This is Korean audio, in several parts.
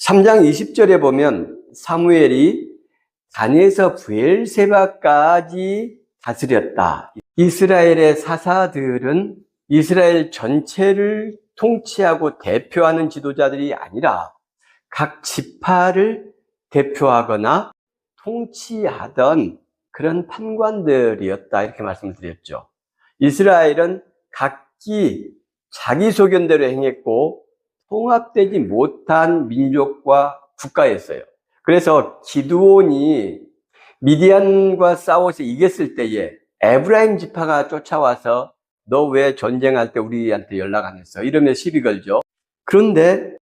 3장 20절에 보면 사무엘이 단에서 브엘세바까지 다스렸다. 이스라엘의 사사들은 이스라엘 전체를 통치하고 대표하는 지도자들이 아니라 각 지파를 대표하거나 통치하던 그런 판관들이었다, 이렇게 말씀을 드렸죠. 이스라엘은 각기 자기 소견대로 행했고 통합되지 못한 민족과 국가였어요. 그래서 기드온이 미디안과 싸워서 이겼을 때에 에브라임 지파가 쫓아와서 너 왜 전쟁할 때 우리한테 연락 안 했어? 이러면 시비 걸죠. 그런데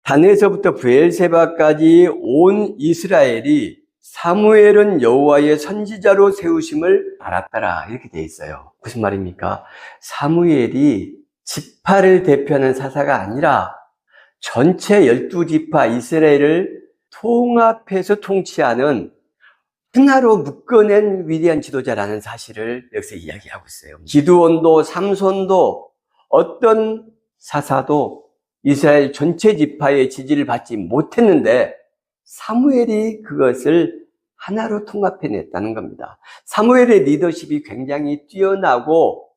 단에서부터 브엘세바까지 온 이스라엘이 사무엘은 여호와의 선지자로 세우심을 알았더라, 이렇게 돼 있어요. 무슨 말입니까? 사무엘이 지파를 대표하는 사사가 아니라 전체 12지파 이스라엘을 통합해서 통치하는 하나로 묶어낸 위대한 지도자라는 사실을 여기서 이야기하고 있어요. 기드온도 삼손도 어떤 사사도 이스라엘 전체 지파의 지지를 받지 못했는데 사무엘이 그것을 하나로 통합해냈다는 겁니다. 사무엘의 리더십이 굉장히 뛰어나고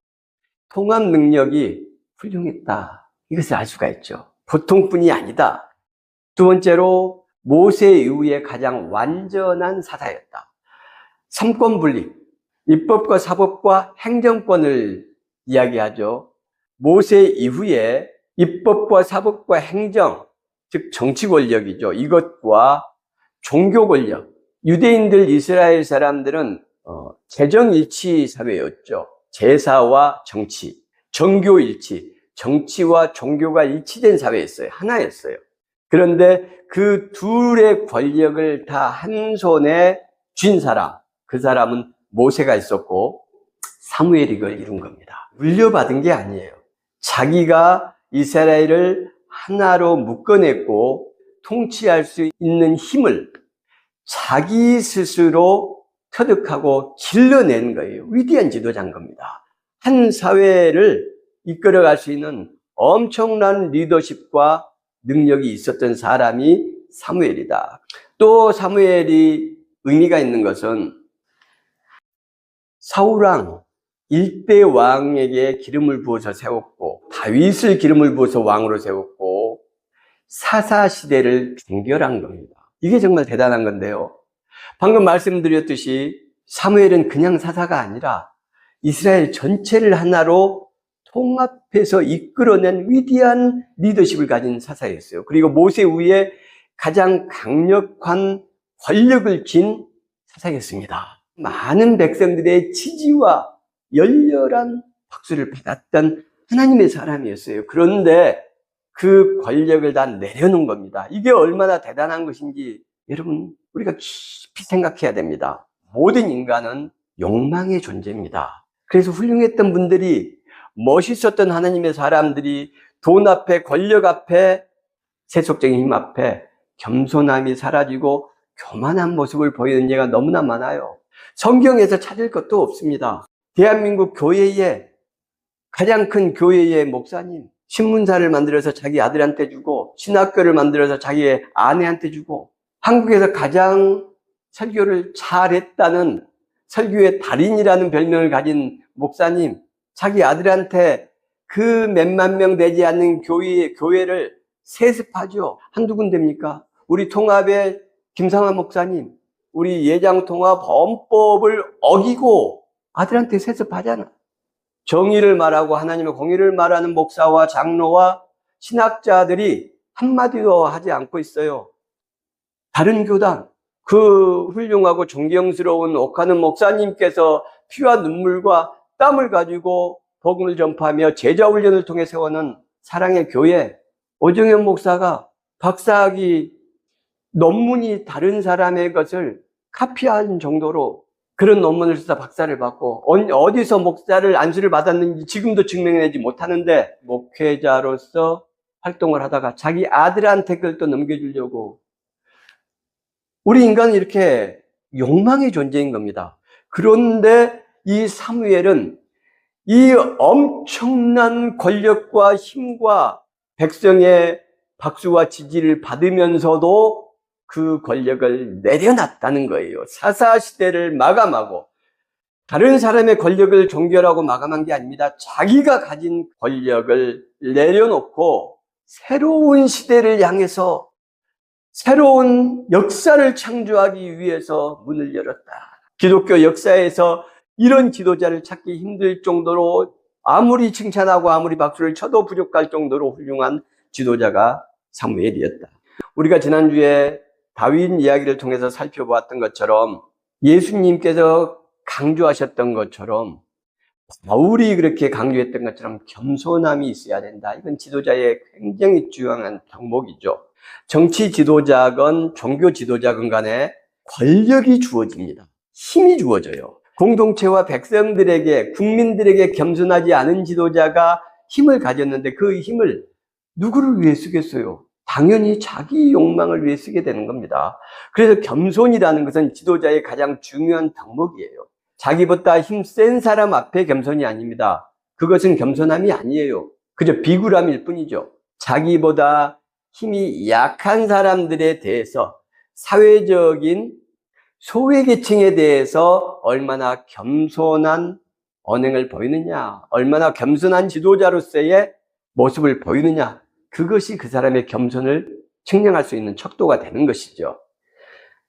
통합 능력이 훌륭했다, 이것을 알 수가 있죠. 보통뿐이 아니다. 두 번째로 모세 이후에 가장 완전한 사사였다. 삼권 분립, 입법과 사법과 행정권을 이야기하죠. 모세 이후에 입법과 사법과 행정, 즉 정치 권력이죠. 이것과 종교 권력, 유대인들, 이스라엘 사람들은 재정일치 사회였죠. 제사와 정치, 정교일치, 정치와 종교가 일치된 사회였어요. 하나였어요. 그런데 그 둘의 권력을 다 한 손에 쥔 사람, 그 사람은 모세가 있었고 사무엘이 그걸 이룬 겁니다. 물려받은 게 아니에요. 자기가 이스라엘을 하나로 묶어냈고 통치할 수 있는 힘을 자기 스스로 터득하고 길러낸 거예요. 위대한 지도자인 겁니다. 한 사회를 이끌어갈 수 있는 엄청난 리더십과 능력이 있었던 사람이 사무엘이다. 또 사무엘이 의미가 있는 것은 사울왕 일대 왕에게 기름을 부어서 세웠고 다윗을 기름을 부어서 왕으로 세웠고 사사시대를 정결한 겁니다. 이게 정말 대단한 건데요. 방금 말씀드렸듯이 사무엘은 그냥 사사가 아니라 이스라엘 전체를 하나로 통합해서 이끌어낸 위대한 리더십을 가진 사사였어요. 그리고 모세 후에 가장 강력한 권력을 쥔 사사였습니다. 많은 백성들의 지지와 열렬한 박수를 받았던 하나님의 사람이었어요. 그런데 그 권력을 다 내려놓은 겁니다. 이게 얼마나 대단한 것인지 여러분, 우리가 깊이 생각해야 됩니다. 모든 인간은 욕망의 존재입니다. 그래서 훌륭했던 분들이, 멋있었던 하나님의 사람들이 돈 앞에, 권력 앞에, 세속적인 힘 앞에 겸손함이 사라지고 교만한 모습을 보이는 예가 너무나 많아요. 성경에서 찾을 것도 없습니다. 대한민국 교회의 가장 큰 교회의 목사님, 신문사를 만들어서 자기 아들한테 주고 신학교를 만들어서 자기의 아내한테 주고 한국에서 가장 설교를 잘했다는 설교의 달인이라는 별명을 가진 목사님, 자기 아들한테 그 몇만 명 되지 않는 교회를 세습하죠. 한두 군데입니까? 우리 통합의 김상환 목사님, 우리 예장통합 헌법을 어기고 아들한테 세습하잖아. 정의를 말하고 하나님의 공의를 말하는 목사와 장로와 신학자들이 한마디도 하지 않고 있어요. 다른 교단, 그 훌륭하고 존경스러운 옥하는 목사님께서 피와 눈물과 땀을 가지고 복음을 전파하며 제자훈련을 통해 세워놓은 사랑의 교회, 오정현 목사가 박사학위 논문이 다른 사람의 것을 카피한 정도로 그런 논문을 써서 박사를 받고 어디서 목사를 안수를 받았는지 지금도 증명해내지 못하는데 목회자로서 활동을 하다가 자기 아들한테 그걸 또 넘겨주려고. 우리 인간은 이렇게 욕망의 존재인 겁니다. 그런데 이 사무엘은 이 엄청난 권력과 힘과 백성의 박수와 지지를 받으면서도 그 권력을 내려놨다는 거예요. 사사시대를 마감하고 다른 사람의 권력을 종결하고 마감한 게 아닙니다. 자기가 가진 권력을 내려놓고 새로운 시대를 향해서 새로운 역사를 창조하기 위해서 문을 열었다. 기독교 역사에서 이런 지도자를 찾기 힘들 정도로 아무리 칭찬하고 아무리 박수를 쳐도 부족할 정도로 훌륭한 지도자가 사무엘이었다. 우리가 지난주에 다윗 이야기를 통해서 살펴보았던 것처럼 예수님께서 강조하셨던 것처럼 바울이 그렇게 강조했던 것처럼 겸손함이 있어야 된다. 이건 지도자의 굉장히 중요한 덕목이죠. 정치 지도자건 종교 지도자건 간에 권력이 주어집니다. 힘이 주어져요. 공동체와 백성들에게, 국민들에게 겸손하지 않은 지도자가 힘을 가졌는데 그 힘을 누구를 위해 쓰겠어요? 당연히 자기 욕망을 위해 쓰게 되는 겁니다. 그래서 겸손이라는 것은 지도자의 가장 중요한 덕목이에요. 자기보다 힘센 사람 앞에 겸손이 아닙니다. 그것은 겸손함이 아니에요. 그저 비굴함일 뿐이죠. 자기보다 힘이 약한 사람들에 대해서 사회적인 소외계층에 대해서 얼마나 겸손한 언행을 보이느냐, 얼마나 겸손한 지도자로서의 모습을 보이느냐, 그것이 그 사람의 겸손을 측량할 수 있는 척도가 되는 것이죠.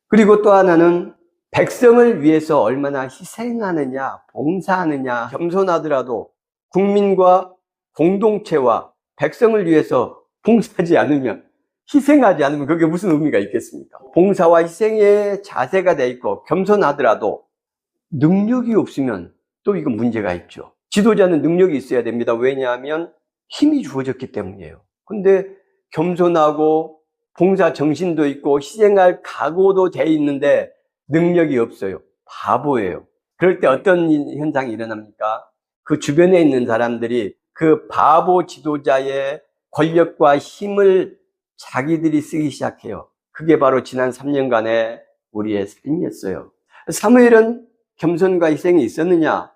그리고 또 하나는 백성을 위해서 얼마나 희생하느냐, 봉사하느냐, 겸손하더라도 국민과 공동체와 백성을 위해서 봉사하지 않으면, 희생하지 않으면 그게 무슨 의미가 있겠습니까? 봉사와 희생의 자세가 돼 있고 겸손하더라도 능력이 없으면 또 이건 문제가 있죠. 지도자는 능력이 있어야 됩니다. 왜냐하면 힘이 주어졌기 때문이에요. 근데 겸손하고 봉사 정신도 있고 희생할 각오도 돼 있는데 능력이 없어요. 바보예요. 그럴 때 어떤 현상이 일어납니까? 그 주변에 있는 사람들이 그 바보 지도자의 권력과 힘을 자기들이 쓰기 시작해요. 그게 바로 지난 3년간의 우리의 삶이었어요. 사무엘은 겸손과 희생이 있었느냐?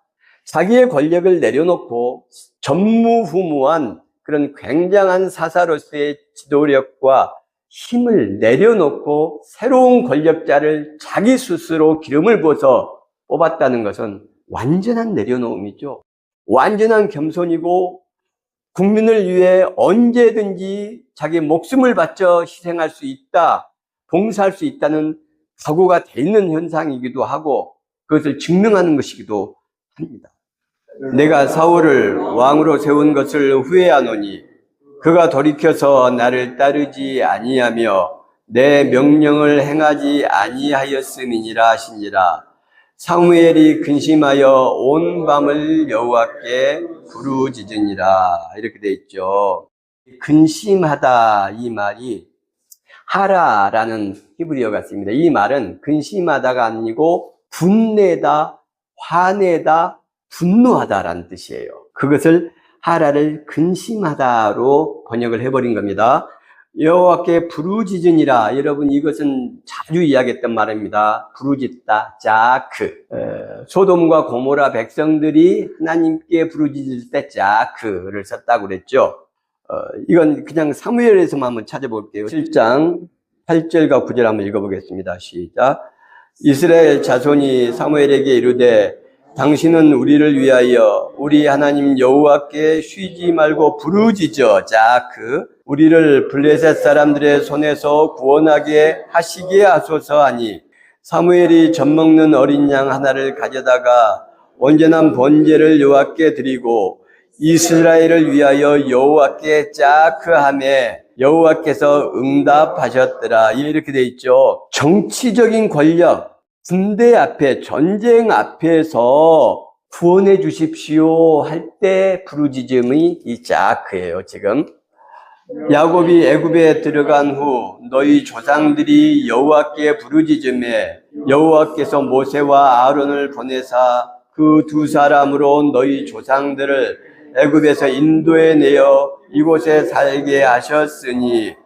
자기의 권력을 내려놓고 전무후무한 그런 굉장한 사사로서의 지도력과 힘을 내려놓고 새로운 권력자를 자기 스스로 기름을 부어서 뽑았다는 것은 완전한 내려놓음이죠. 완전한 겸손이고 국민을 위해 언제든지 자기 목숨을 바쳐 희생할 수 있다, 봉사할 수 있다는 각오가 돼 있는 현상이기도 하고 그것을 증명하는 것이기도 합니다. 내가 사울을 왕으로 세운 것을 후회하노니 그가 돌이켜서 나를 따르지 아니하며 내 명령을 행하지 아니하였음이니라 하시니라. 사무엘이 근심하여 온 밤을 여호와께 부르짖으니라. 이렇게 돼 있죠. 근심하다 이 말이 하라라는 히브리어가 씁니다. 이 말은 근심하다가 아니고 분내다, 화내다, 분노하다라는 뜻이에요. 그것을 하라를 근심하다로 번역을 해버린 겁니다. 여호와께 부르짖으니라. 여러분 이것은 자주 이야기했던 말입니다. 부르짖다, 자크. 소돔과 고모라 백성들이 하나님께 부르짖을 때 자크를 썼다고 그랬죠. 이건 그냥 사무엘에서만 한번 찾아볼게요. 7장 8절과 9절 한번 읽어보겠습니다. 시작. 이스라엘 자손이 사무엘에게 이르되 당신은 우리를 위하여 우리 하나님 여호와께 쉬지 말고 부르짖어 자크 우리를 블레셋 사람들의 손에서 구원하게 하시게 하소서 하니 사무엘이 젖먹는 어린 양 하나를 가져다가 온전한 번제를 여호와께 드리고 이스라엘을 위하여 여호와께 자크하매 여호와께서 응답하셨더라. 이렇게 돼 있죠. 정치적인 권력, 군대 앞에, 전쟁 앞에서 구원해 주십시오 할 때 부르짖음이 이 자크예요. 지금 야곱이 애굽에 들어간 후 너희 조상들이 여호와께 부르짖음에 여호와께서 모세와 아론을 보내사 그 두 사람으로 너희 조상들을 애굽에서 인도해 내어 이곳에 살게 하셨으니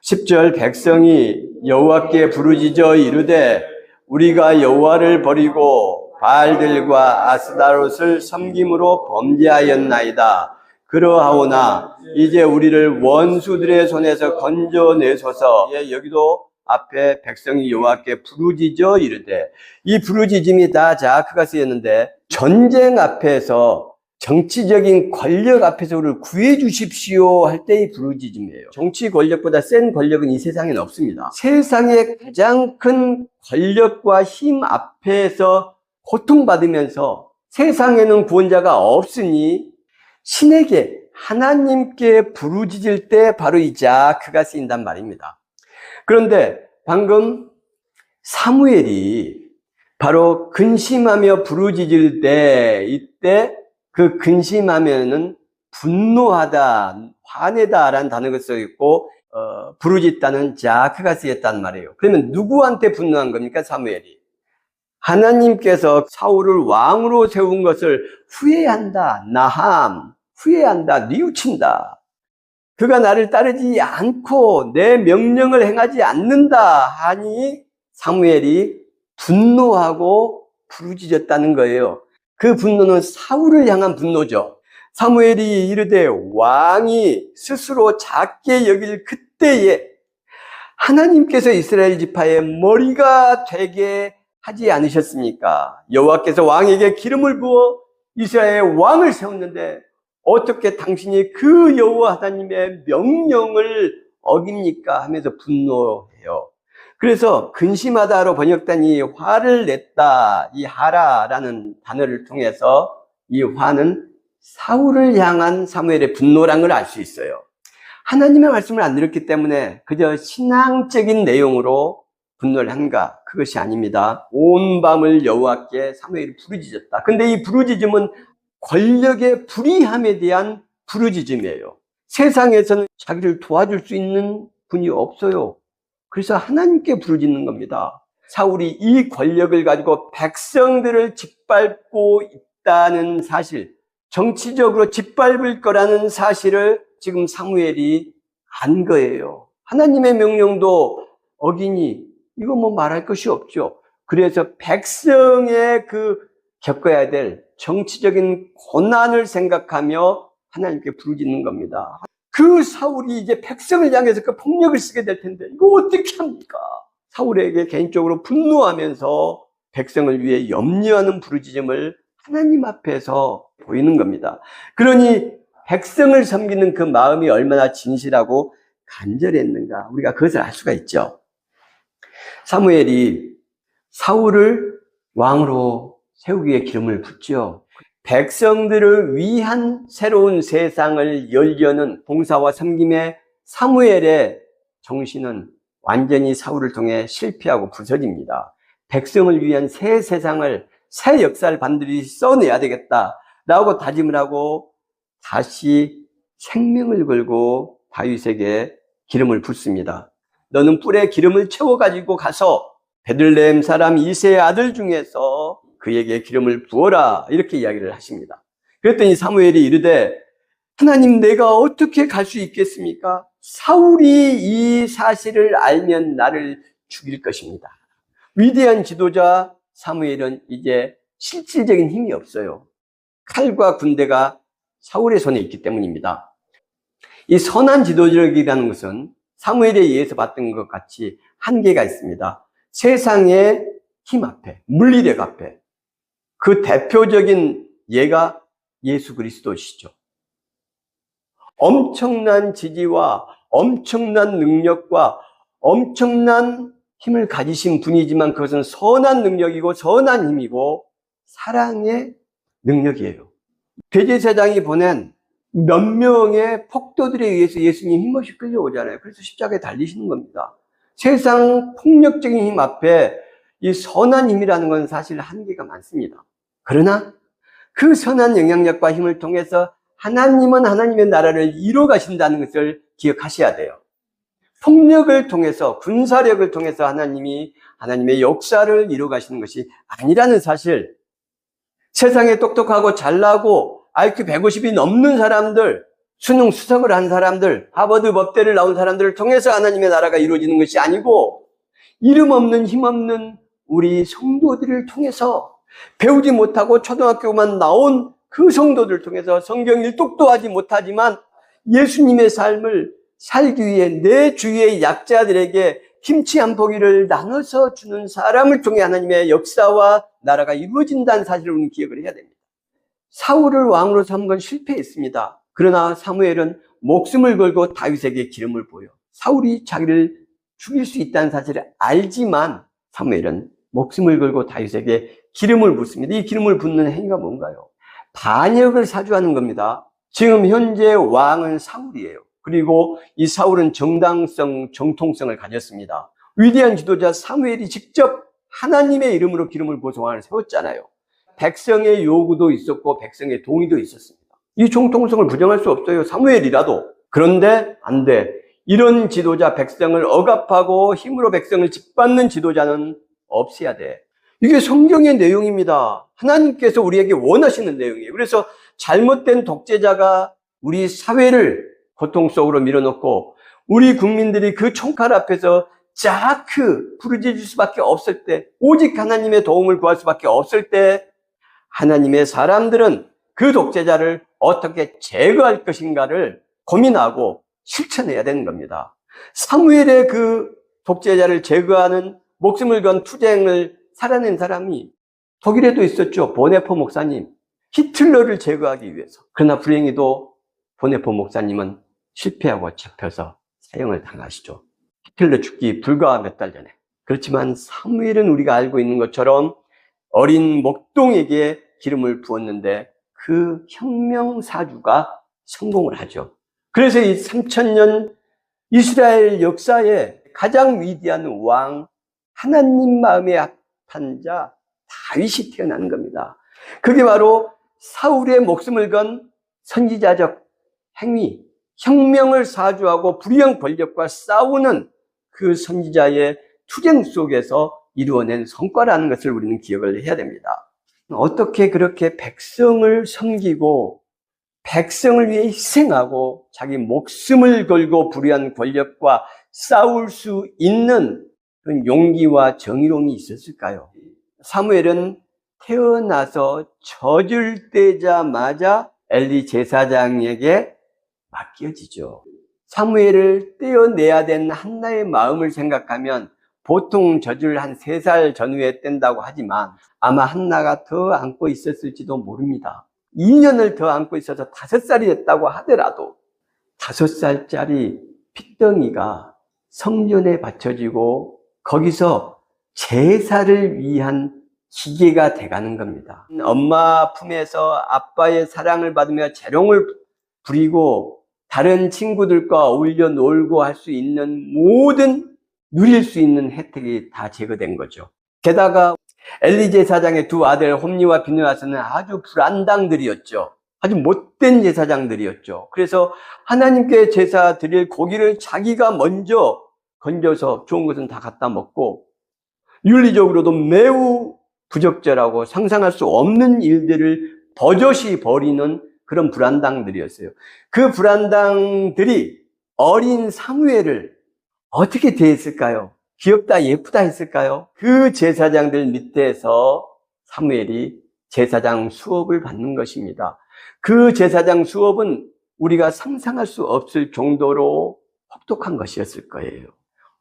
10절 백성이 여호와께 부르짖어 이르되 우리가 여호와를 버리고 바알들과 아스다롯을 섬김으로 범죄하였나이다. 그러하오나 이제 우리를 원수들의 손에서 건져내소서. 예, 여기도 앞에 백성이 여호와께 부르짖어 이르되, 이 부르짖음이 다 자크가 쓰였는데, 전쟁 앞에서 정치적인 권력 앞에서 우리를 구해 주십시오 할 때의 부르짖음이에요. 정치 권력보다 센 권력은 이 세상에는 없습니다. 세상의 가장 큰 권력과 힘 앞에서 고통받으면서 세상에는 구원자가 없으니 신에게, 하나님께 부르짖을 때 바로 이 자크가 쓰인단 말입니다. 그런데 방금 사무엘이 바로 근심하며 부르짖을 때, 이때 그 근심하면은 분노하다, 화내다라는 단어가 써있고, 부르짖다는 자크가 쓰였단 말이에요. 그러면 누구한테 분노한 겁니까, 사무엘이? 하나님께서 사울을 왕으로 세운 것을 후회한다, 나함, 후회한다, 뉘우친다. 그가 나를 따르지 않고 내 명령을 행하지 않는다 하니 사무엘이 분노하고 부르짖었다는 거예요. 그 분노는 사울을 향한 분노죠. 사무엘이 이르되 왕이 스스로 작게 여길 그때에 하나님께서 이스라엘 지파의 머리가 되게 하지 않으셨습니까? 여호와께서 왕에게 기름을 부어 이스라엘의 왕을 세웠는데 어떻게 당신이 그 여호와 하나님의 명령을 어깁니까? 하면서 분노해요. 그래서 근심하다로 번역된 이 화를 냈다, 이 하라라는 단어를 통해서 이 화는 사울을 향한 사무엘의 분노란 걸 알 수 있어요. 하나님의 말씀을 안 들었기 때문에 그저 신앙적인 내용으로 분노를 한가? 그것이 아닙니다. 온 밤을 여호와께 사무엘이 부르짖었다. 근데 이 부르짖음은 권력의 불의함에 대한 부르짖음이에요. 세상에서는 자기를 도와줄 수 있는 분이 없어요. 그래서 하나님께 부르짖는 겁니다. 사울이 이 권력을 가지고 백성들을 짓밟고 있다는 사실, 정치적으로 짓밟을 거라는 사실을 지금 사무엘이 안 거예요. 하나님의 명령도 어기니 이거 뭐 말할 것이 없죠. 그래서 백성의 겪어야 될 정치적인 고난을 생각하며 하나님께 부르짖는 겁니다. 그 사울이 이제 백성을 향해서 그 폭력을 쓰게 될 텐데 이거 어떻게 합니까? 사울에게 개인적으로 분노하면서 백성을 위해 염려하는 부르짖음을 하나님 앞에서 보이는 겁니다. 그러니 백성을 섬기는 그 마음이 얼마나 진실하고 간절했는가, 우리가 그것을 알 수가 있죠. 사무엘이 사울을 왕으로 세우기 위해 기름을 붓죠. 백성들을 위한 새로운 세상을 열려는 봉사와 섬김의 사무엘의 정신은 완전히 사울을 통해 실패하고 부서집니다. 백성을 위한 새 세상을, 새 역사를 반드시 써내야 되겠다라고 다짐을 하고 다시 생명을 걸고 다윗에게 기름을 붓습니다. 너는 뿔에 기름을 채워가지고 가서 베들레헴 사람 이새의 아들 중에서 그에게 기름을 부어라, 이렇게 이야기를 하십니다. 그랬더니 사무엘이 이르되 하나님, 내가 어떻게 갈 수 있겠습니까? 사울이 이 사실을 알면 나를 죽일 것입니다. 위대한 지도자 사무엘은 이제 실질적인 힘이 없어요. 칼과 군대가 사울의 손에 있기 때문입니다. 이 선한 지도력이라는 것은 사무엘에 의해서 봤던 것 같이 한계가 있습니다. 세상의 힘 앞에, 물리력 앞에 그 대표적인 예가 예수 그리스도시죠. 엄청난 지지와 엄청난 능력과 엄청난 힘을 가지신 분이지만 그것은 선한 능력이고 선한 힘이고 사랑의 능력이에요. 대제사장이 보낸 몇 명의 폭도들에 의해서 예수님 힘없이 끌려오잖아요. 그래서 십자가에 달리시는 겁니다. 세상 폭력적인 힘 앞에 이 선한 힘이라는 건 사실 한계가 많습니다. 그러나 그 선한 영향력과 힘을 통해서 하나님은 하나님의 나라를 이뤄 가신다는 것을 기억하셔야 돼요. 폭력을 통해서, 군사력을 통해서 하나님이 하나님의 역사를 이뤄 가시는 것이 아니라는 사실, 세상에 똑똑하고 잘나고 IQ 150이 넘는 사람들, 수능 수석을 한 사람들, 하버드 법대를 나온 사람들을 통해서 하나님의 나라가 이루어지는 것이 아니고 이름 없는 힘 없는 우리 성도들을 통해서 배우지 못하고 초등학교만 나온 그 성도들 통해서 성경 일독도 하지 못하지만 예수님의 삶을 살기 위해 내 주위의 약자들에게 김치 한 포기를 나눠서 주는 사람을 통해 하나님의 역사와 나라가 이루어진다는 사실을 우리는 기억을 해야 됩니다. 사울을 왕으로 삼은 건 실패했습니다. 그러나 사무엘은 목숨을 걸고 다윗에게 기름을 부어요. 사울이 자기를 죽일 수 있다는 사실을 알지만 사무엘은 목숨을 걸고 다윗에게 기름을 붓습니다. 이 기름을 붓는 행위가 뭔가요? 반역을 사주하는 겁니다. 지금 현재 왕은 사울이에요. 그리고 이 사울은 정당성, 정통성을 가졌습니다. 위대한 지도자 사무엘이 직접 하나님의 이름으로 기름을 부어서 왕을 세웠잖아요. 백성의 요구도 있었고 백성의 동의도 있었습니다. 이 정통성을 부정할 수 없어요. 사무엘이라도. 그런데 안 돼. 이런 지도자, 백성을 억압하고 힘으로 백성을 짓밟는 지도자는 없애야 돼. 이게 성경의 내용입니다. 하나님께서 우리에게 원하시는 내용이에요. 그래서 잘못된 독재자가 우리 사회를 고통 속으로 밀어넣고 우리 국민들이 그 총칼 앞에서 부르짖을 수밖에 없을 때, 오직 하나님의 도움을 구할 수밖에 없을 때 하나님의 사람들은 그 독재자를 어떻게 제거할 것인가를 고민하고 실천해야 되는 겁니다. 사무엘의 그 독재자를 제거하는 목숨을 건 투쟁을 살아낸 사람이 독일에도 있었죠. 보네포 목사님. 히틀러를 제거하기 위해서. 그러나 불행히도 보네포 목사님은 실패하고 잡혀서 사형을 당하시죠. 히틀러 죽기 불과 몇 달 전에. 그렇지만 사무엘은 우리가 알고 있는 것처럼 어린 목동에게 기름을 부었는데 그 혁명사주가 성공을 하죠. 그래서 이 3000년 이스라엘 역사에 가장 위대한 왕, 하나님 마음에 합한 자 다윗이 태어나는 겁니다. 그게 바로 사울의 목숨을 건 선지자적 행위, 혁명을 사주하고 불의한 권력과 싸우는 그 선지자의 투쟁 속에서 이루어낸 성과라는 것을 우리는 기억을 해야 됩니다. 어떻게 그렇게 백성을 섬기고 백성을 위해 희생하고 자기 목숨을 걸고 불의한 권력과 싸울 수 있는 그런 용기와 정의로움이 있었을까요? 사무엘은 태어나서 젖을 떼자마자 엘리 제사장에게 맡겨지죠. 사무엘을 떼어내야 되는 한나의 마음을 생각하면 보통 젖을 한 3살 전후에 뗀다고 하지만 아마 한나가 더 안고 있었을지도 모릅니다. 2년을 더 안고 있어서 5살이 됐다고 하더라도 5살짜리 핏덩이가 성전에 바쳐지고 거기서 제사를 위한 기계가 돼가는 겁니다. 엄마 품에서 아빠의 사랑을 받으며 재롱을 부리고 다른 친구들과 어울려 놀고 할 수 있는 모든 누릴 수 있는 혜택이 다 제거된 거죠. 게다가 엘리 제사장의 2 아들 홈리와 비느하스는 아주 불안당들이었죠. 아주 못된 제사장들이었죠. 그래서 하나님께 제사 드릴 고기를 자기가 먼저 건져서 좋은 것은 다 갖다 먹고 윤리적으로도 매우 부적절하고 상상할 수 없는 일들을 버젓이 벌이는 그런 불안당들이었어요. 그 불안당들이 어린 사무엘을 어떻게 대했을까요? 귀엽다, 예쁘다 했을까요? 그 제사장들 밑에서 사무엘이 제사장 수업을 받는 것입니다. 그 제사장 수업은 우리가 상상할 수 없을 정도로 혹독한 것이었을 거예요.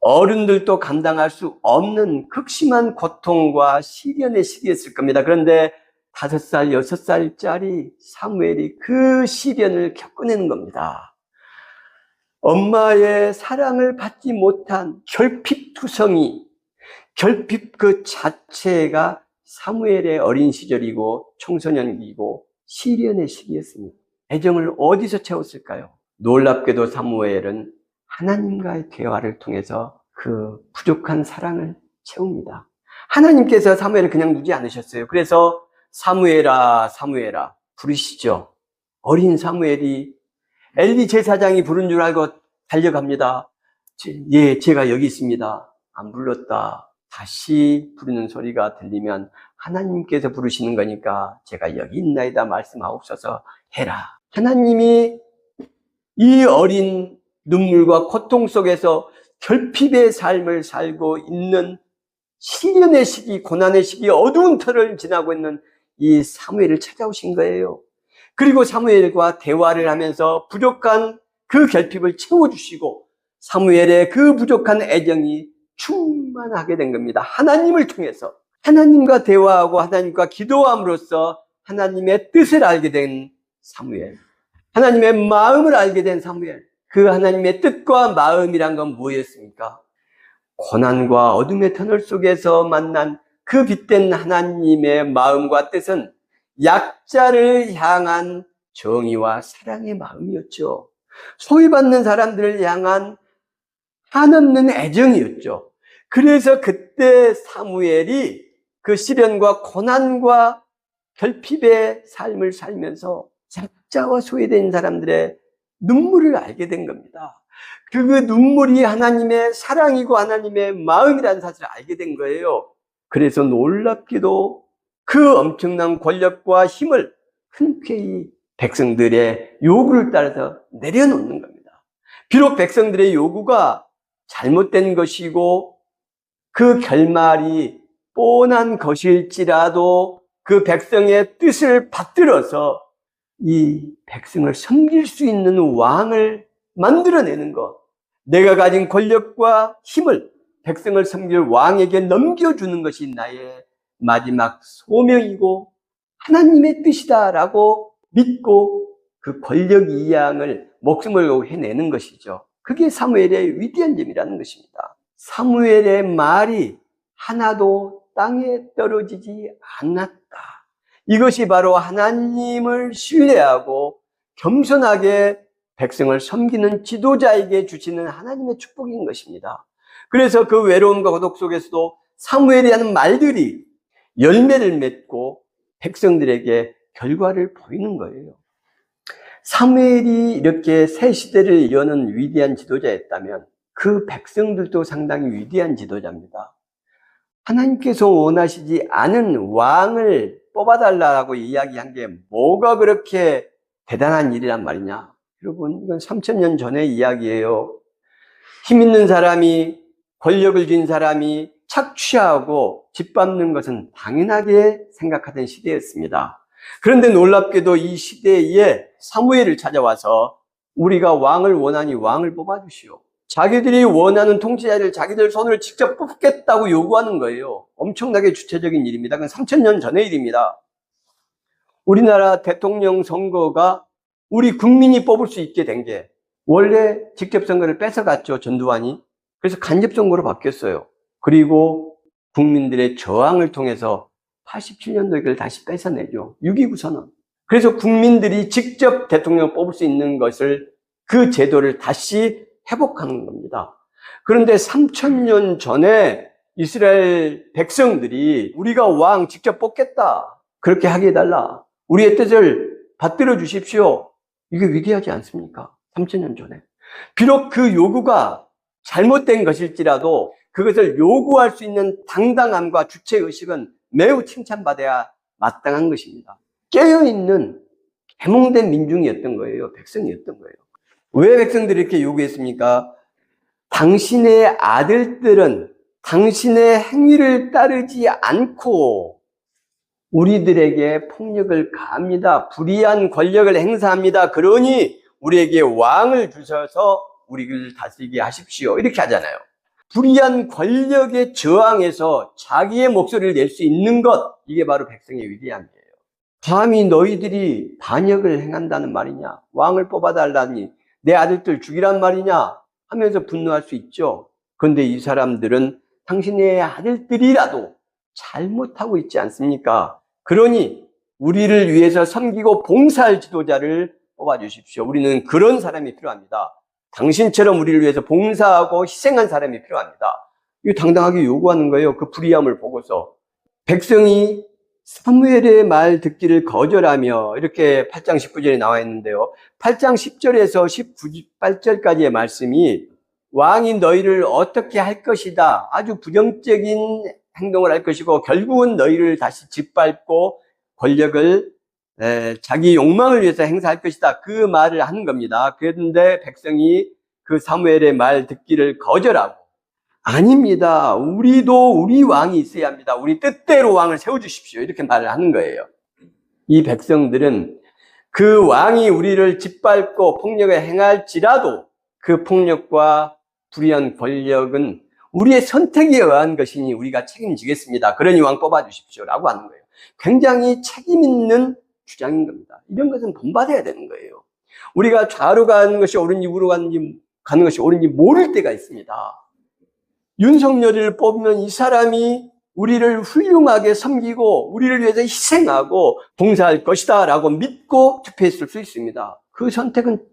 어른들도 감당할 수 없는 극심한 고통과 시련의 시기였을 겁니다. 그런데 5살, 6살짜리 사무엘이 그 시련을 겪어내는 겁니다. 엄마의 사랑을 받지 못한 결핍투성이, 결핍 그 자체가 사무엘의 어린 시절이고 청소년기고 시련의 시기였습니다. 애정을 어디서 채웠을까요? 놀랍게도 사무엘은 하나님과의 대화를 통해서 그 부족한 사랑을 채웁니다. 하나님께서 사무엘을 그냥 두지 않으셨어요. 그래서 사무엘아, 사무엘아 부르시죠. 어린 사무엘이 엘리 제사장이 부른 줄 알고 달려갑니다. 예, 제가 여기 있습니다. 안 불렀다. 다시 부르는 소리가 들리면 하나님께서 부르시는 거니까 제가 여기 있나이다 말씀하옵소서 해라. 하나님이 이 어린 눈물과 고통 속에서 결핍의 삶을 살고 있는 시련의 시기, 고난의 시기, 어두운 터를 지나고 있는 이 사무엘을 찾아오신 거예요. 그리고 사무엘과 대화를 하면서 부족한 그 결핍을 채워주시고 사무엘의 그 부족한 애정이 충만하게 된 겁니다. 하나님을 통해서 하나님과 대화하고 하나님과 기도함으로써 하나님의 뜻을 알게 된 사무엘, 하나님의 마음을 알게 된 사무엘. 그 하나님의 뜻과 마음이란 건 무엇이었습니까? 고난과 어둠의 터널 속에서 만난 그 빛된 하나님의 마음과 뜻은 약자를 향한 정의와 사랑의 마음이었죠. 소외받는 사람들을 향한 한없는 애정이었죠. 그래서 그때 사무엘이 그 시련과 고난과 결핍의 삶을 살면서 약자와 소외된 사람들의 눈물을 알게 된 겁니다. 그 눈물이 하나님의 사랑이고 하나님의 마음이라는 사실을 알게 된 거예요. 그래서 놀랍게도 그 엄청난 권력과 힘을 흔쾌히 백성들의 요구를 따라서 내려놓는 겁니다. 비록 백성들의 요구가 잘못된 것이고 그 결말이 뻔한 것일지라도 그 백성의 뜻을 받들어서 이 백성을 섬길 수 있는 왕을 만들어내는 것, 내가 가진 권력과 힘을 백성을 섬길 왕에게 넘겨주는 것이 나의 마지막 소명이고 하나님의 뜻이다라고 믿고 그 권력 이양을 목숨을 걸고 해내는 것이죠. 그게 사무엘의 위대한 점이라는 것입니다. 사무엘의 말이 하나도 땅에 떨어지지 않았다. 이것이 바로 하나님을 신뢰하고 겸손하게 백성을 섬기는 지도자에게 주시는 하나님의 축복인 것입니다. 그래서 그 외로움과 고독 속에서도 사무엘이 하는 말들이 열매를 맺고 백성들에게 결과를 보이는 거예요. 사무엘이 이렇게 새 시대를 여는 위대한 지도자였다면 그 백성들도 상당히 위대한 지도자입니다. 하나님께서 원하시지 않은 왕을 뽑아달라고 이야기한 게 뭐가 그렇게 대단한 일이란 말이냐? 여러분, 이건 3000년 전의 이야기예요. 힘 있는 사람이, 권력을 쥔 사람이 착취하고 짓밟는 것은 당연하게 생각하던 시대였습니다. 그런데 놀랍게도 이 시대에 사무엘을 찾아와서 우리가 왕을 원하니 왕을 뽑아주시오. 자기들이 원하는 통치자를 자기들 손으로 직접 뽑겠다고 요구하는 거예요. 엄청나게 주체적인 일입니다. 그건 3000년 전의 일입니다. 우리나라 대통령 선거가 우리 국민이 뽑을 수 있게 된 게 원래 직접 선거를 뺏어갔죠, 전두환이. 그래서 간접 선거로 바뀌었어요. 그리고 국민들의 저항을 통해서 87년도에 그걸 다시 뺏어내죠. 6.29 선언. 그래서 국민들이 직접 대통령을 뽑을 수 있는 것을, 그 제도를 다시 회복하는 겁니다. 그런데 3000년 전에 이스라엘 백성들이 우리가 왕 직접 뽑겠다, 그렇게 하게 해달라, 우리의 뜻을 받들어 주십시오, 이게 위대하지 않습니까? 3000년 전에. 비록 그 요구가 잘못된 것일지라도 그것을 요구할 수 있는 당당함과 주체의식은 매우 칭찬받아야 마땅한 것입니다. 깨어있는 해몽된 민중이었던 거예요. 백성이었던 거예요. 왜 백성들이 이렇게 요구했습니까? 당신의 아들들은 당신의 행위를 따르지 않고 우리들에게 폭력을 가합니다. 불의한 권력을 행사합니다. 그러니 우리에게 왕을 주셔서 우리를 다스리게 하십시오, 이렇게 하잖아요. 불의한 권력에 저항해서 자기의 목소리를 낼 수 있는 것, 이게 바로 백성의 위대함이에요. 감히 너희들이 반역을 행한다는 말이냐, 왕을 뽑아달라니 내 아들들 죽이란 말이냐 하면서 분노할 수 있죠. 그런데 이 사람들은 당신의 아들들이라도 잘못하고 있지 않습니까? 그러니 우리를 위해서 섬기고 봉사할 지도자를 뽑아주십시오. 우리는 그런 사람이 필요합니다. 당신처럼 우리를 위해서 봉사하고 희생한 사람이 필요합니다. 이거 당당하게 요구하는 거예요. 그 불의함을 보고서. 백성이 사무엘의 말 듣기를 거절하며, 이렇게 8장 19절에 나와 있는데요. 8장 10절에서 18절까지의 말씀이 왕이 너희를 어떻게 할 것이다, 아주 부정적인 행동을 할 것이고 결국은 너희를 다시 짓밟고 권력을 자기 욕망을 위해서 행사할 것이다, 그 말을 하는 겁니다. 그런데 백성이 그 사무엘의 말 듣기를 거절하고, 아닙니다, 우리도 우리 왕이 있어야 합니다, 우리 뜻대로 왕을 세워주십시오, 이렇게 말을 하는 거예요. 이 백성들은 그 왕이 우리를 짓밟고 폭력을 행할지라도 그 폭력과 불의한 권력은 우리의 선택에 의한 것이니 우리가 책임지겠습니다. 그러니 왕 뽑아주십시오 라고 하는 거예요. 굉장히 책임 있는 주장인 겁니다. 이런 것은 본받아야 되는 거예요. 우리가 좌로 가는 것이 옳은지 우로 가는 것이 옳은지 모를 때가 있습니다. 윤석열을 뽑으면 이 사람이 우리를 훌륭하게 섬기고 우리를 위해서 희생하고 봉사할 것이다 라고 믿고 투표했을 수 있습니다. 그 선택은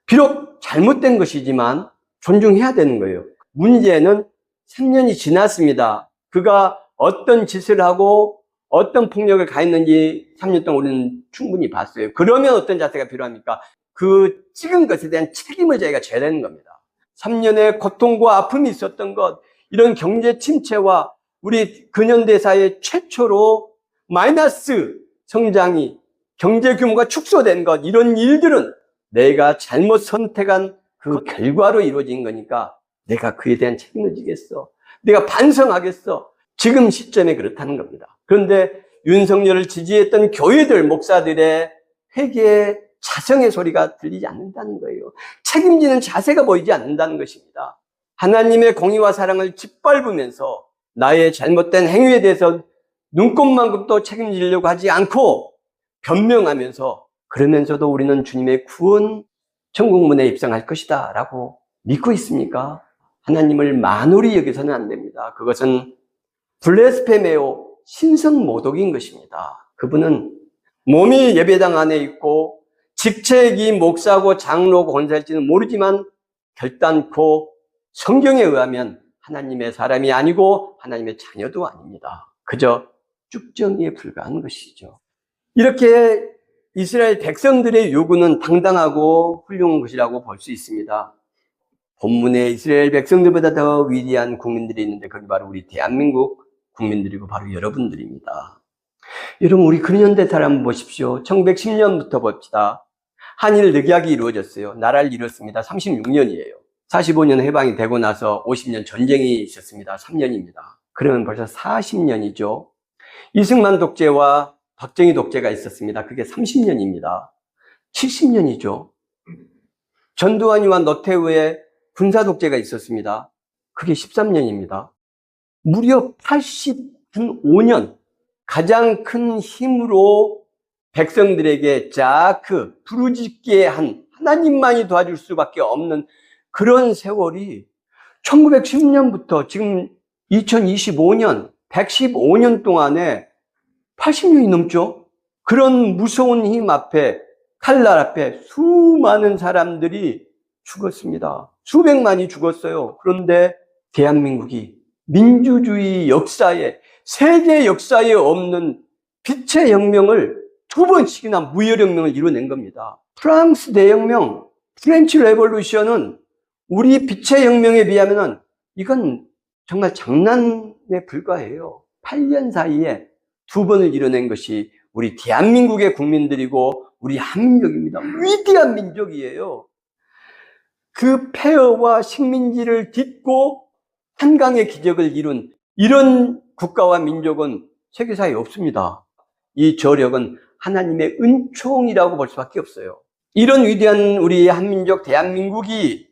비록 잘못된 것이지만 존중해야 되는 거예요. 문제는 3년이 지났습니다. 그가 어떤 짓을 하고 어떤 폭력을 가했는지 3년 동안 우리는 충분히 봤어요. 그러면 어떤 자세가 필요합니까? 그 찍은 것에 대한 책임을 저희가 져야 되는 겁니다. 3년의 고통과 아픔이 있었던 것, 이런 경제 침체와 우리 근현대사의 최초로 마이너스 성장이 경제 규모가 축소된 것, 이런 일들은 내가 잘못 선택한 그 결과로 이루어진 거니까 내가 그에 대한 책임을 지겠어. 내가 반성하겠어. 지금 시점에 그렇다는 겁니다. 그런데 윤석열을 지지했던 교회들, 목사들의 회개의 자성의 소리가 들리지 않는다는 거예요. 책임지는 자세가 보이지 않는다는 것입니다. 하나님의 공의와 사랑을 짓밟으면서 나의 잘못된 행위에 대해서 눈꼽만큼도 책임지려고 하지 않고 변명하면서, 그러면서도 우리는 주님의 구원 천국문에 입성할 것이다 라고 믿고 있습니까? 하나님을 만홀히 여기서는 안 됩니다. 그것은 블레스페메오, 신성모독인 것입니다. 그분은 몸이 예배당 안에 있고 직책이 목사고 장로고 권사일지는 모르지만 결단코 성경에 의하면 하나님의 사람이 아니고 하나님의 자녀도 아닙니다. 그저 쭉정이에 불과한 것이죠. 이렇게 이스라엘 백성들의 요구는 당당하고 훌륭한 것이라고 볼 수 있습니다. 본문에 이스라엘 백성들보다 더 위대한 국민들이 있는데 그게 바로 우리 대한민국 국민들이고 바로 여러분들입니다. 여러분, 우리 근현대 사람 보십시오. 1910년부터 봅시다. 한일 늑약이 이루어졌어요. 나라를 이뤘습니다. 36년이에요. 45년 해방이 되고 나서 50년 전쟁이 있었습니다. 3년입니다. 그러면 벌써 40년이죠. 이승만 독재와 박정희 독재가 있었습니다. 그게 30년입니다. 70년이죠. 전두환이와 노태우의 군사 독재가 있었습니다. 그게 13년입니다. 무려 85년 가장 큰 힘으로 백성들에게 부르짖게 한, 하나님만이 도와줄 수밖에 없는 그런 세월이 1910년부터 지금 2025년 115년 동안에 80년이 넘죠. 그런 무서운 힘 앞에, 칼날 앞에 수많은 사람들이 죽었습니다. 수백만이 죽었어요. 그런데 대한민국이 민주주의 역사에, 세계 역사에 없는 빛의 혁명을 2번씩이나 무혈혁명을 이뤄낸 겁니다. 프랑스 대혁명, 프렌치 레볼루션은 우리 빛의 혁명에 비하면 이건 정말 장난에 불과해요. 8년 사이에 2번을 이뤄낸 것이 우리 대한민국의 국민들이고 우리 한민족입니다. 위대한 민족이에요. 그 폐허와 식민지를 딛고 한강의 기적을 이룬 이런 국가와 민족은 세계사에 없습니다. 이 저력은 하나님의 은총이라고 볼 수밖에 없어요. 이런 위대한 우리 한민족 대한민국이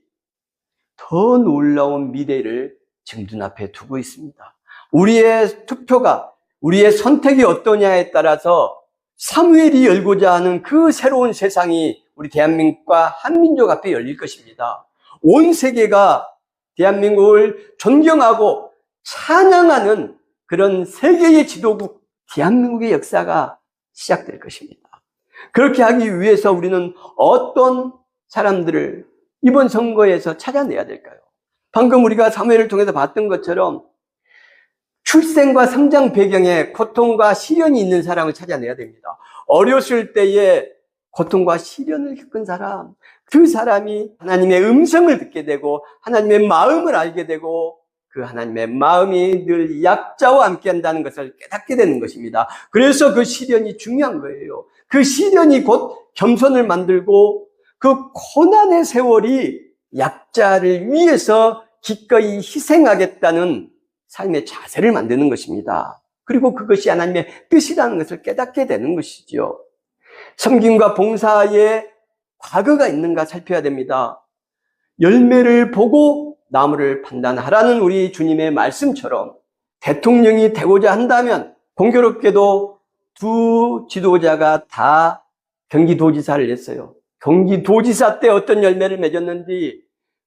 더 놀라운 미래를 지금 눈앞에 두고 있습니다. 우리의 투표가, 우리의 선택이 어떠냐에 따라서 사무엘이 열고자 하는 그 새로운 세상이 우리 대한민국과 한민족 앞에 열릴 것입니다. 온 세계가 대한민국을 존경하고 찬양하는 그런 세계의 지도국 대한민국의 역사가 시작될 것입니다. 그렇게 하기 위해서 우리는 어떤 사람들을 이번 선거에서 찾아내야 될까요? 방금 우리가 사무엘을 통해서 봤던 것처럼 출생과 성장 배경에 고통과 시련이 있는 사람을 찾아내야 됩니다. 어렸을 때에 고통과 시련을 겪은 사람, 그 사람이 하나님의 음성을 듣게 되고 하나님의 마음을 알게 되고 그 하나님의 마음이 늘 약자와 함께 한다는 것을 깨닫게 되는 것입니다. 그래서 그 시련이 중요한 거예요. 그 시련이 곧 겸손을 만들고 그 고난의 세월이 약자를 위해서 기꺼이 희생하겠다는 삶의 자세를 만드는 것입니다. 그리고 그것이 하나님의 뜻이라는 것을 깨닫게 되는 것이죠. 섬김과 봉사에 과거가 있는가 살펴야 됩니다. 열매를 보고 나무를 판단하라는 우리 주님의 말씀처럼 대통령이 되고자 한다면 공교롭게도 두 지도자가 다 경기도지사를 했어요. 경기도지사 때 어떤 열매를 맺었는지,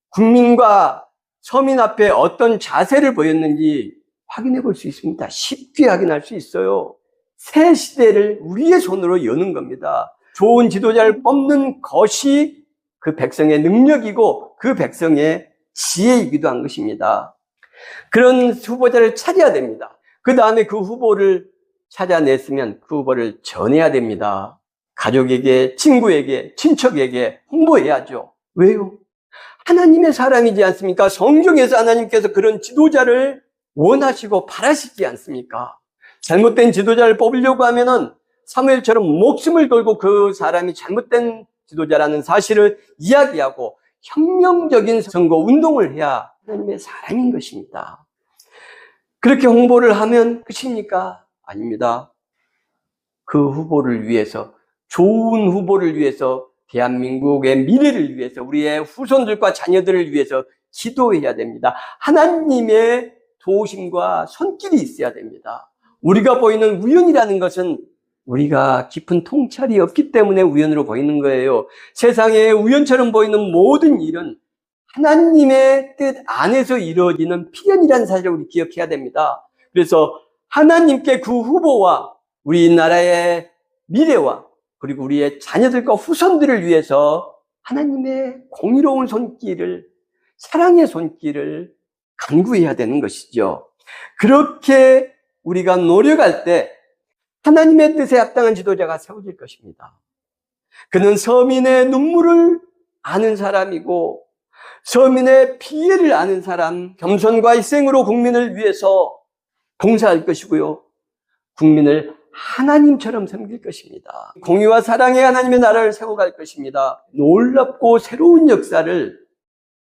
국민과 서민 앞에 어떤 자세를 보였는지 확인해 볼 수 있습니다. 쉽게 확인할 수 있어요. 새 시대를 우리의 손으로 여는 겁니다. 좋은 지도자를 뽑는 것이 그 백성의 능력이고 그 백성의 지혜이기도 한 것입니다. 그런 후보자를 찾아야 됩니다. 그 다음에 그 후보를 찾아냈으면 그 후보를 전해야 됩니다. 가족에게, 친구에게, 친척에게 홍보해야죠. 왜요? 하나님의 사람이지 않습니까? 성경에서 하나님께서 그런 지도자를 원하시고 바라시지 않습니까? 잘못된 지도자를 뽑으려고 하면은 사무엘처럼 목숨을 걸고 그 사람이 잘못된 지도자라는 사실을 이야기하고 혁명적인 선거 운동을 해야 하나님의 사람인 것입니다. 그렇게 홍보를 하면 끝입니까? 아닙니다. 그 후보를 위해서, 좋은 후보를 위해서, 대한민국의 미래를 위해서, 우리의 후손들과 자녀들을 위해서 기도해야 됩니다. 하나님의 도우심과 손길이 있어야 됩니다. 우리가 보이는 우연이라는 것은 우리가 깊은 통찰이 없기 때문에 우연으로 보이는 거예요. 세상에 우연처럼 보이는 모든 일은 하나님의 뜻 안에서 이루어지는 필연이라는 사실을 우리 기억해야 됩니다. 그래서 하나님께 그 후보와 우리나라의 미래와 그리고 우리의 자녀들과 후손들을 위해서 하나님의 공의로운 손길을, 사랑의 손길을 간구해야 되는 것이죠. 그렇게 우리가 노력할 때 하나님의 뜻에 합당한 지도자가 세워질 것입니다. 그는 서민의 눈물을 아는 사람이고 서민의 피해를 아는 사람, 겸손과 희생으로 국민을 위해서 봉사할 것이고요. 국민을 하나님처럼 섬길 것입니다. 공의와 사랑의 하나님의 나라를 세워갈 것입니다. 놀랍고 새로운 역사를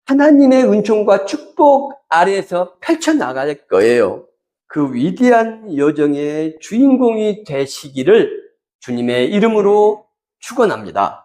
하나님의 은총과 축복 아래에서 펼쳐나갈 거예요. 그 위대한 여정의 주인공이 되시기를 주님의 이름으로 축원합니다.